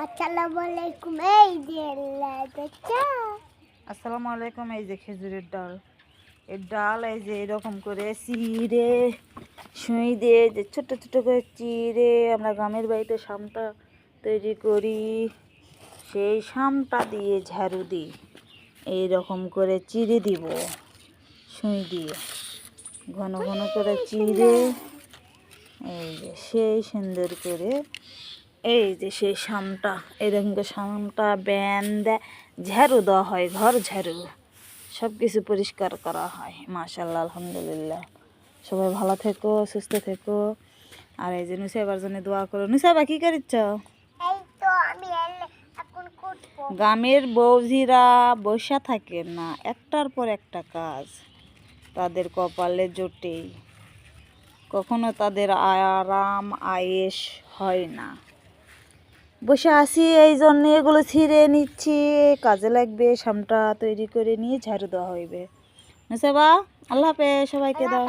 আসসালামু আলাইকুম। এই যে দেখছো? আসসালামু আলাইকুম। এই যে খেজুরের ডাল, এই ডাল এই যে এরকম করে চিড়ে সুই দিয়ে যে ছোট ছোট করে চিড়ে আমরা গ্রামের বাড়িতে শামটা তৈরি করি, সেই শামটা দিয়ে ঝাড়ু দিই, এইরকম করে চিড়ে দিব সুই দিয়ে ঘন ঘন করে চিড়ে, এই যে সেই সুন্দর করে এই যে সেই শামটা এরকম করে শামটা ব্যান দেয়, ঝাড়ু দেওয়া হয়, ঘর ঝাড়ু, সব কিছু পরিষ্কার করা হয়। মাশাআল্লাহ, আলহামদুলিল্লাহ। সবাই ভালো থেকো, সুস্থ থেকো। আর এই যে নুসাইবার জন্য দোয়া করো। নুসাইবা কি করিচ্ছ? এই তো আমি এখন কুটবো। গ্রামের বৌঝিরা বসা থাকে না, একটার পর একটা কাজ তাদের কপালে জোটেই, কখনো তাদের আরাম আয়েশ হয় না। বসে আসি, এই জন্য এগুলো ছিঁড়ে নিচ্ছি, কাজে লাগবে। শামটা তৈরি করে নিয়ে ঝাড়ু দেওয়া হইবে। নুসাইবা, আল্লাহ হাফেজ, সবাইকে দাও।